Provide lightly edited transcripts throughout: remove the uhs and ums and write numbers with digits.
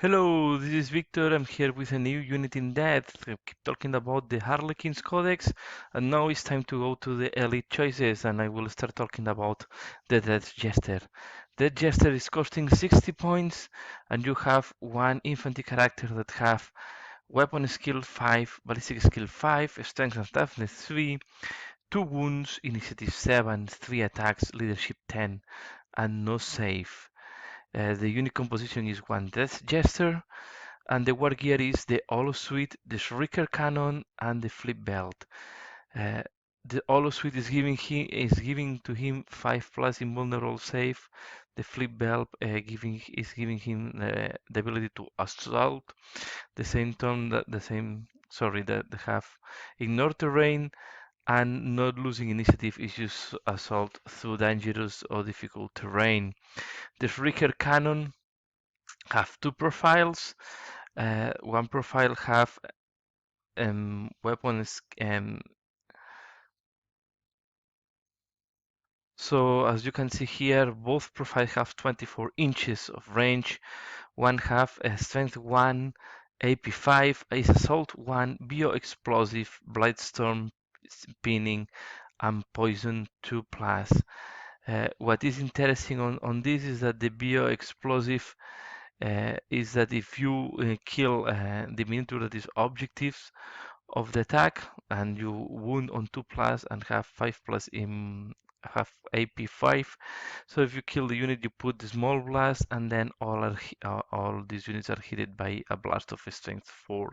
Hello, this is Victor. I'm here with a new unit in Death. I keep talking about the Harlequin's Codex, and now it's time to go to the elite choices, and I will start talking about the Death Jester. Death Jester is costing 60 points, and you have one infantry character that have weapon skill 5, ballistic skill 5, strength and toughness 3, 2 wounds, initiative 7, 3 attacks, leadership 10, and no save. The unit composition is one Death Jester, and the war gear is the Holo Suite, the Shrieker Cannon, and the Flip Belt. Uh, the Holo Suite is giving to him 5+ invulnerable save. The Flip Belt giving him the ability to assault. The same turn that the same sorry that they have ignore terrain and not losing initiative is just assault through dangerous or difficult terrain. The Shrieker Cannon have two profiles. One profile have weapons. So as you can see here, both profiles have 24 inches of range. One have a strength 1, AP 5, is assault 1, bioexplosive, blightstorm, spinning, and poison 2 plus. What is interesting on this is that the bioexplosive is that if you kill the miniature that is objectives of the attack and you wound on 2 plus and have 5 plus in have AP 5. So if you kill the unit, you put the small blast, and then all these units are hit by a blast of strength 4.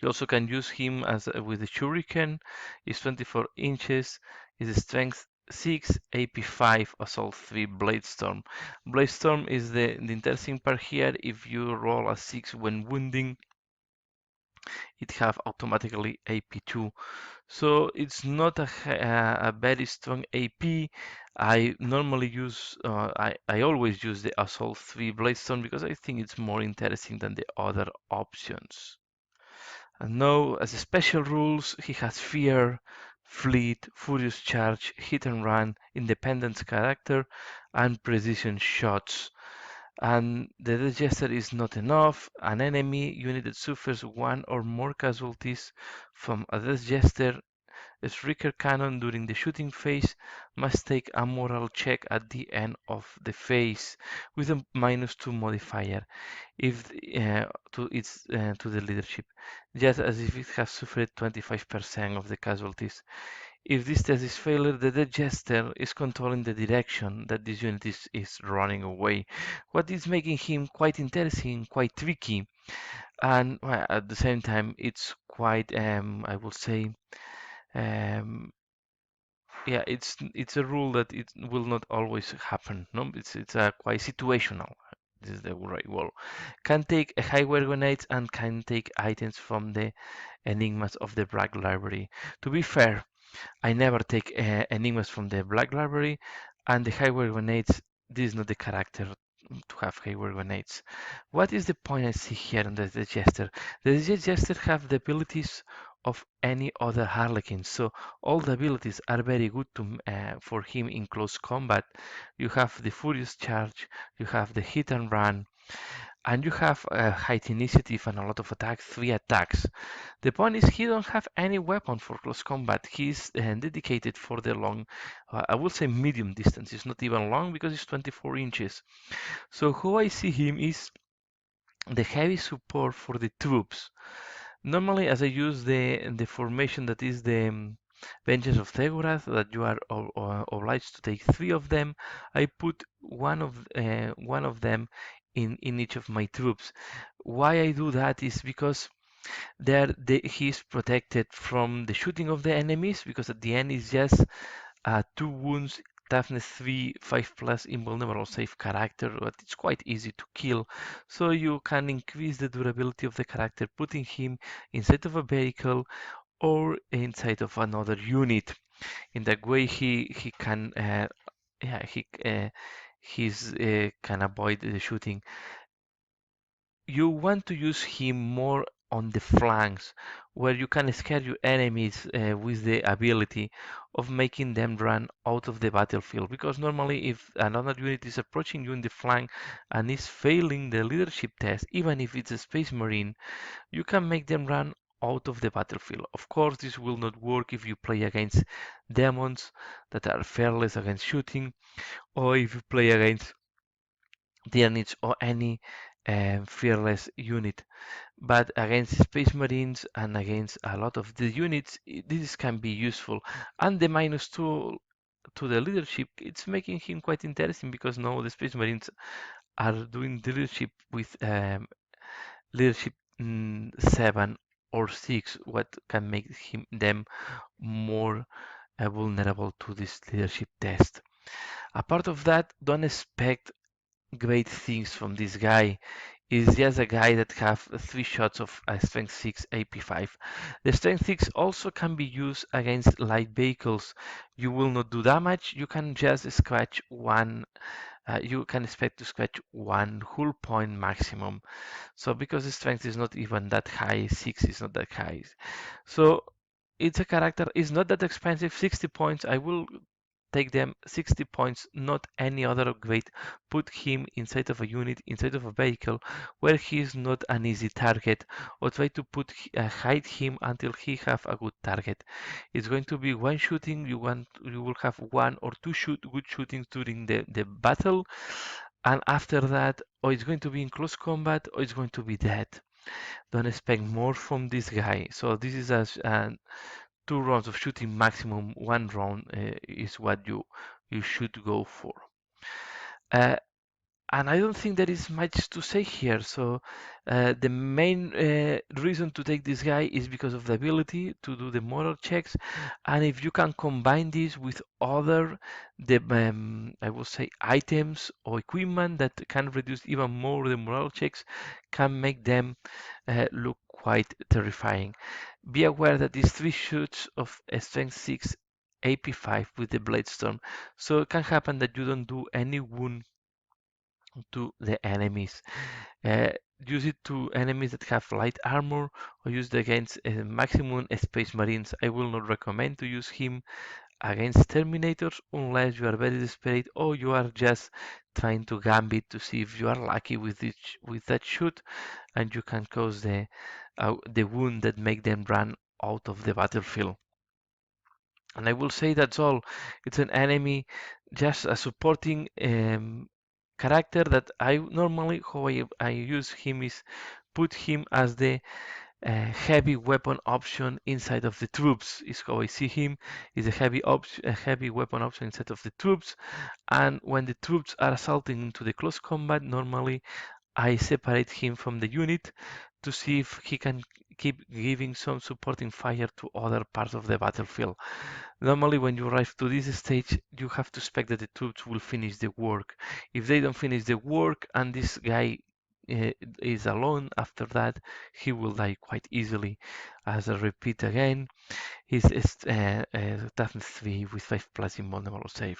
You also can use him as with the shuriken. Is 24 inches. Is strength 6, AP 5, assault 3, bladestorm. Bladestorm is the interesting part here. If you roll a 6 when wounding, it have automatically AP2. So it's not a very strong AP. I normally use, I always use the Assault 3 Bladestone because I think it's more interesting than the other options. And now, as a special rules, he has Fear, Fleet, Furious Charge, Hit and Run, Independence character, and Precision Shots. And the digester is not enough. An enemy unit that suffers one or more casualties from a digester Shrieker Cannon during the shooting phase must take a moral check at the end of the phase with a -2 modifier if to the leadership, just as if it has suffered 25% of the casualties. If this test is failed, the dead jester is controlling the direction that this unit is running away, what is making him quite interesting, quite tricky, and well, at the same time it's quite I would say um, yeah, it's a rule that it will not always happen. No, it's a quite situational. This is the right word. Can take a hardware grenades and can take items from the enigmas of the Black Library. To be fair, I never take enigmas from the Black Library, and the hardware grenades. This is not the character to have hardware grenades. What is the point I see here in the Jester? The Jester have the abilities of any other Harlequin, so all the abilities are very good for him in close combat. You have the Furious Charge, you have the Hit and Run, and you have high initiative and a lot of attacks, 3 attacks. The point is he don't have any weapon for close combat. He's dedicated for the long, I would say medium distance. It's not even long because it's 24 inches. So how I see him is the heavy support for the troops. Normally, as I use the formation that is the Vengeance of Tegorath, that you are obliged to take 3 of them, I put one of them in each of my troops. Why I do that is because he's protected from the shooting of the enemies, because at the end is just 2 wounds, toughness 3, 5+ invulnerable save character, but it's quite easy to kill. So you can increase the durability of the character, putting him inside of a vehicle or inside of another unit. In that way, he can yeah he's can avoid the shooting. You want to use him more on the flanks, where you can scare your enemies with the ability of making them run out of the battlefield. Because normally, if another unit is approaching you in the flank and is failing the leadership test, even if it's a Space Marine, you can make them run out of the battlefield. Of course, this will not work if you play against demons that are fearless against shooting, or if you play against Tyranids or any fearless unit. But against Space Marines and against a lot of the units, this can be useful. And the -2 to the leadership, it's making him quite interesting because now the Space Marines are doing leadership with leadership 7 or 6, what can make them more vulnerable to this leadership test. Apart of that, don't expect great things from this guy. Is just a guy that have 3 shots of strength 6 AP5. The strength 6 also can be used against light vehicles. You will not do damage, you can just scratch one, you can expect to scratch one hull point maximum. So because the strength is not even that high, 6 is not that high. So it's a character, it's not that expensive, 60 points. I will take them 60 points, not any other upgrade. Put him inside of a unit, inside of a vehicle, where he is not an easy target, or try to hide him until he have a good target. It's going to be one shooting. You will have one or two good shootings during the battle, and after that, or it's going to be in close combat, or it's going to be dead. Don't expect more from this guy. So this is a 2 rounds of shooting maximum. 1 round is what you should go for. Uh, and I don't think there is much to say here. So the main reason to take this guy is because of the ability to do the moral checks, and if you can combine this with other, I will say items or equipment that can reduce even more the moral checks, can make them look quite terrifying. Be aware that these 3 shoots of a strength 6 AP5 with the Blade Storm, so it can happen that you don't do any wound to the enemies. Uh, Use it to enemies that have light armor, or use it against maximum Space Marines. I will not recommend to use him against Terminators unless you are very desperate or you are just trying to gambit to see if you are lucky with that shoot and you can cause the wound that make them run out of the battlefield. And I will say that's all. It's an enemy, just a supporting character that I normally, how I use him is put him as the heavy weapon option inside of the troops. Is how I see him. Is a heavy weapon option inside of the troops. And when the troops are assaulting into the close combat, normally I separate him from the unit to see if he can keep giving some supporting fire to other parts of the battlefield. Normally, when you arrive to this stage, you have to expect that the troops will finish the work. If they don't finish the work and this guy is alone after that, he will die quite easily. As I repeat again, he's toughness 3 with 5 plus invulnerable save.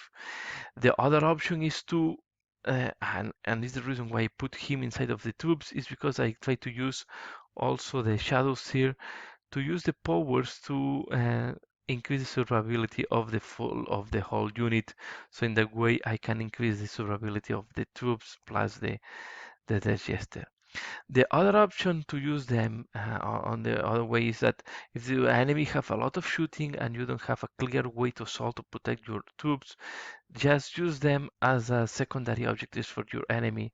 The other option is to and is the reason why I put him inside of the troops is because I try to use also the shadows here to use the powers to increase the survivability of the whole unit. So in that way, I can increase the survivability of the troops plus the Death Jester. The other option to use them on the other way is that if the enemy have a lot of shooting and you don't have a clear way to assault to protect your troops, just use them as a secondary objectives for your enemy.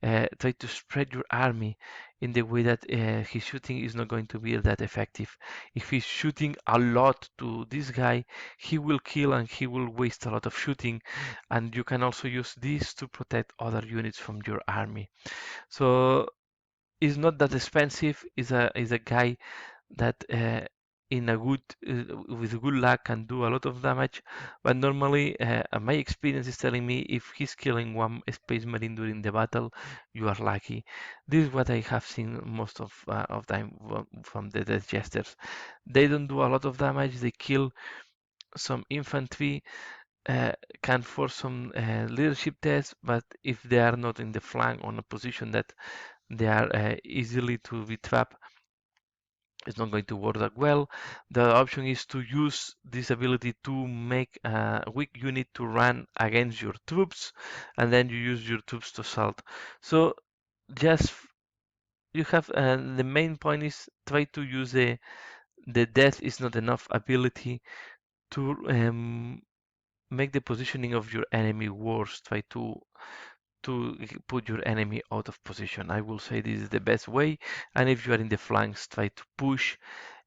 Try to spread your army in the way that his shooting is not going to be that effective. If he's shooting a lot to this guy, he will kill and he will waste a lot of shooting. And you can also use this to protect other units from your army. So it's not that expensive. Is a guy that in a good with good luck can do a lot of damage, but normally my experience is telling me if he's killing one space marine during the battle, you are lucky. This is what I have seen most of time from the Death Jesters. They don't do a lot of damage. They kill some infantry, uh, can force some leadership tests, but if they are not in the flank on a position that they are easily to be trapped, It's not going to work that well. The other option is to use this ability to make a weak unit to run against your troops, and then you use your troops to assault. So just you have the main point is try to use the death is not enough ability to make the positioning of your enemy worse. Try to put your enemy out of position. I will say this is the best way. And if you are in the flanks, try to push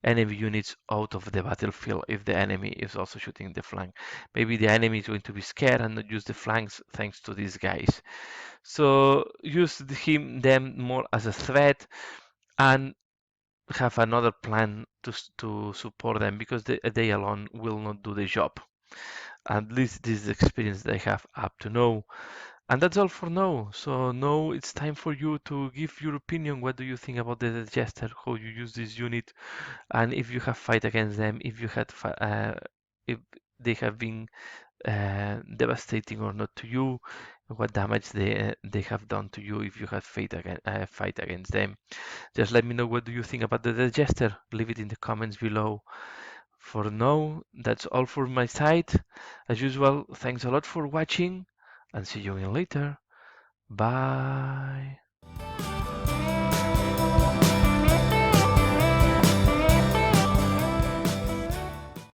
enemy units out of the battlefield if the enemy is also shooting the flank. Maybe the enemy is going to be scared and not use the flanks thanks to these guys. So use them more as a threat and have another plan to support them because they alone will not do the job. At least this is the experience they have up to now. And that's all for now. So now it's time for you to give your opinion. What do you think about the Death Jester? How you use this unit? And if you have fight against them, if they have been devastating or not to you, what damage they have done to you if you have fight against them. Just let me know what do you think about the Death Jester. Leave it in the comments below. For now, that's all for my side. As usual, thanks a lot for watching and see you again later. Bye.